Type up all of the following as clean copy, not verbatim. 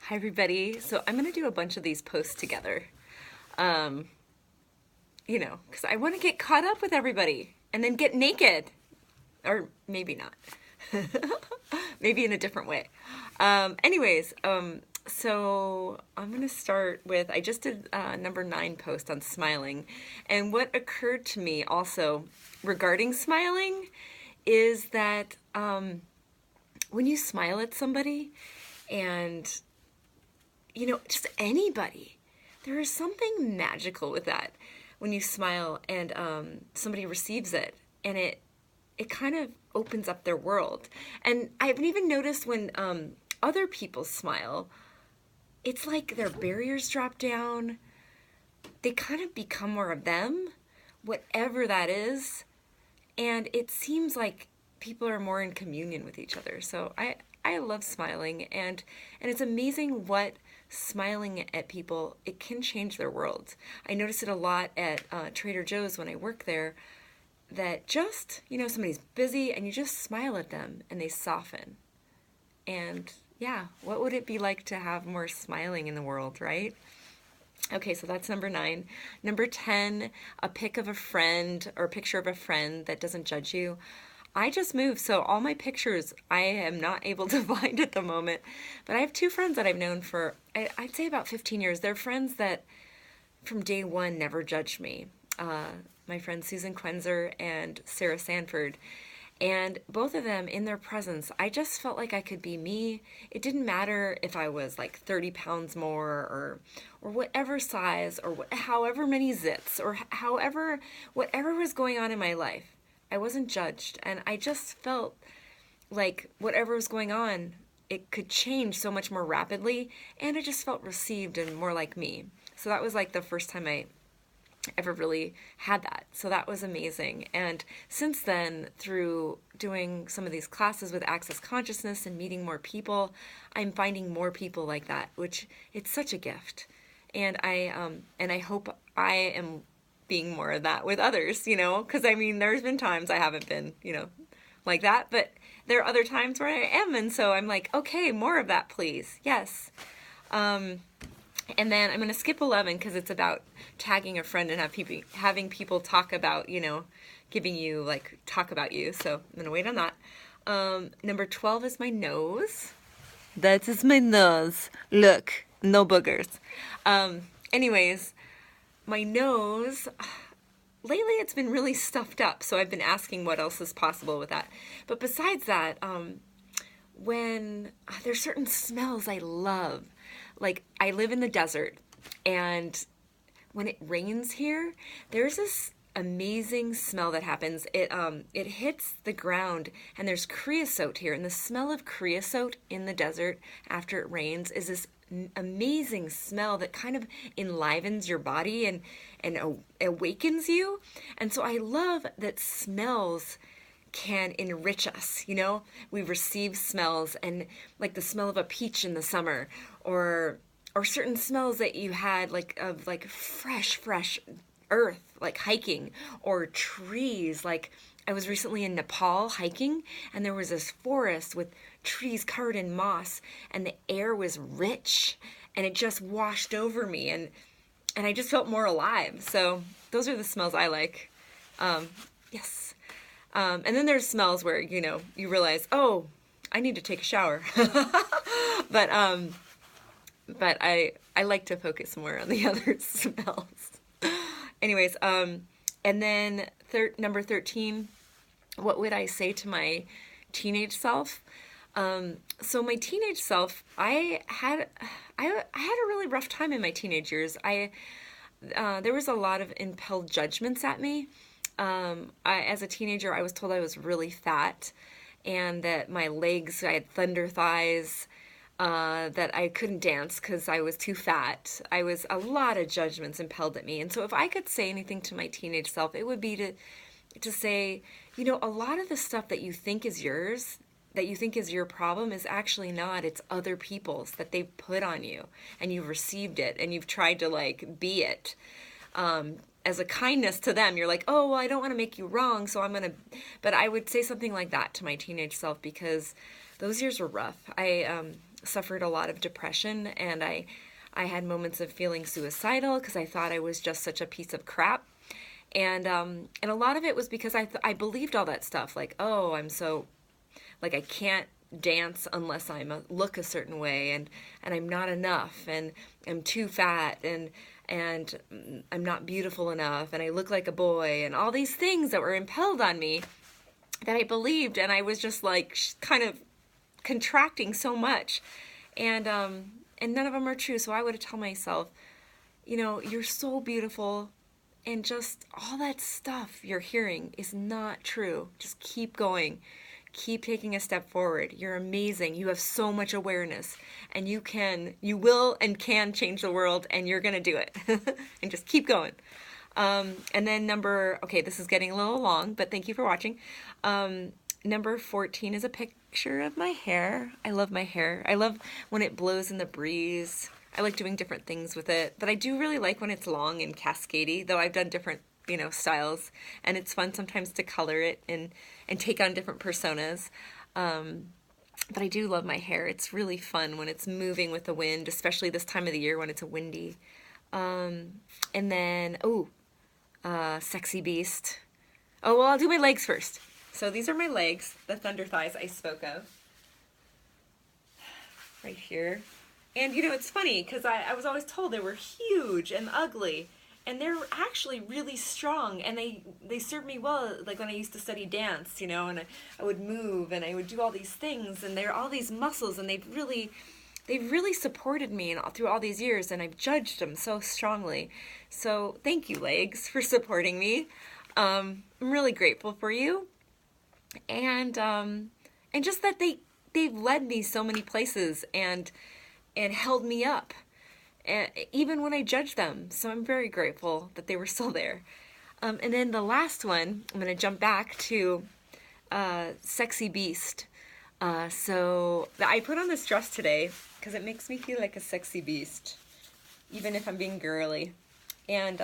Hi, everybody. So I'm going to do a bunch of these posts together, um, because I want to get caught up with everybody and then get naked. Or maybe not. Maybe in a different way. So I'm going to start with I just did number 9 post on smiling. And what occurred to me also regarding smiling is that when you smile at somebody and just anybody. There is something magical with that when you smile and somebody receives it, and it kind of opens up their world. And I've even noticed when other people smile, it's like their barriers drop down. They kind of become more of them, whatever that is, and it seems like people are more in communion with each other. So I love smiling, and it's amazing what smiling at people, it can change their world. I notice it a lot at Trader Joe's when I work there, that just, somebody's busy and you just smile at them and they soften. And yeah, what would it be like to have more smiling in the world, right? Okay, so that's number 9. Number 10, a pic of a friend or a picture of a friend that doesn't judge you. I just moved, so all my pictures I am not able to find at the moment. But I have 2 friends that I've known for, I'd say about 15 years. They're friends that from day one never judged me. My friends Susan Quenzer and Sarah Sanford. And both of them, in their presence, I just felt like I could be me. It didn't matter if I was like 30 pounds more or whatever size or however many zits or whatever was going on in my life. I wasn't judged, and I just felt like whatever was going on, it could change so much more rapidly, and I just felt received and more like me. So that was like the first time I ever really had that. So that was amazing. And since then, through doing some of these classes with Access Consciousness and meeting more people, I'm finding more people like that, which it's such a gift. And I hope I am being more of that with others, because I mean, there's been times I haven't been, like that, but there are other times where I am, and so I'm like, okay, more of that, please. Yes. And then I'm going to skip 11 because it's about tagging a friend and having people talk about, giving you, like, talk about you. So I'm going to wait on that. Number 12 is my nose. That is my nose. Look, no boogers. Anyways, my nose, lately it's been really stuffed up, so I've been asking what else is possible with that. But besides that, when there's certain smells I love. Like, I live in the desert, and when it rains here, there's this amazing smell that happens. It hits the ground, and there's creosote here, and the smell of creosote in the desert after it rains is this amazing smell that kind of enlivens your body and awakens you. And so I love that smells can enrich us. We receive smells, and like the smell of a peach in the summer, or certain smells that you had, like of like fresh earth, like hiking, or trees. Like, I was recently in Nepal hiking, and there was this forest with trees covered in moss, and the air was rich, and it just washed over me, and I just felt more alive. So those are the smells I like. Yes. And then there's smells where, you realize, oh, I need to take a shower. but I like to focus more on the other smells. Anyways, and then number 13, what would I say to my teenage self? So my teenage self, I had a really rough time in my teenage years. There was a lot of impelled judgments at me. As a teenager, I was told I was really fat, and that my legs, I had thunder thighs, that I couldn't dance because I was too fat. I was a lot of judgments impelled at me. And so if I could say anything to my teenage self, it would be to say, a lot of the stuff that you think is yours, that you think is your problem, is actually not. It's other people's that they've put on you, and you've received it, and you've tried to like be it. As a kindness to them, you're like, oh, well, I don't want to make you wrong, so I'm going to, but I would say something like that to my teenage self, because those years were rough. suffered a lot of depression, and I had moments of feeling suicidal because I thought I was just such a piece of crap. And a lot of it was because I believed all that stuff, like, oh, I'm so, like, I can't dance unless look a certain way, and I'm not enough, and I'm too fat, and I'm not beautiful enough, and I look like a boy, and all these things that were impelled on me that I believed, and I was just like kind of contracting so much, and none of them are true. So I would tell myself, you know, you're so beautiful, and just all that stuff you're hearing is not true. Just keep going. Keep taking a step forward. You're amazing. You have so much awareness, and you will and can change the world, and you're going to do it. And just keep going. And then okay, this is getting a little long, but thank you for watching. Number 14 is a picture of my hair. I love my hair. I love when it blows in the breeze. I like doing different things with it, but I do really like when it's long and cascadey, though I've done different, styles, and it's fun sometimes to color it and take on different personas. But I do love my hair. It's really fun when it's moving with the wind, especially this time of the year when it's windy. And then, Sexy Beast. Oh, well, I'll do my legs first. So these are my legs, the thunder thighs I spoke of. Right here. And, it's funny, because I was always told they were huge and ugly. And they're actually really strong, and they served me well, like when I used to study dance, and I would move, and I would do all these things, and they're all these muscles, and they've really supported me through all these years, and I've judged them so strongly. So thank you, legs, for supporting me. I'm really grateful for you, and just that they've led me so many places and held me up. Even when I judged them. So I'm very grateful that they were still there. And then the last one, I'm going to jump back to Sexy Beast. So I put on this dress today because it makes me feel like a sexy beast, even if I'm being girly. And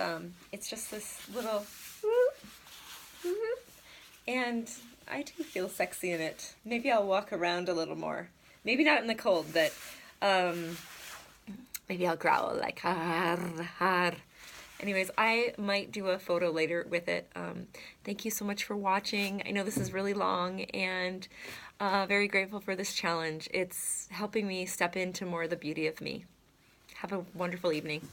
it's just this little, and I do feel sexy in it. Maybe I'll walk around a little more. Maybe not in the cold, but maybe I'll growl like, har, har. Anyways, I might do a photo later with it. Thank you so much for watching. I know this is really long, and very grateful for this challenge. It's helping me step into more of the beauty of me. Have a wonderful evening.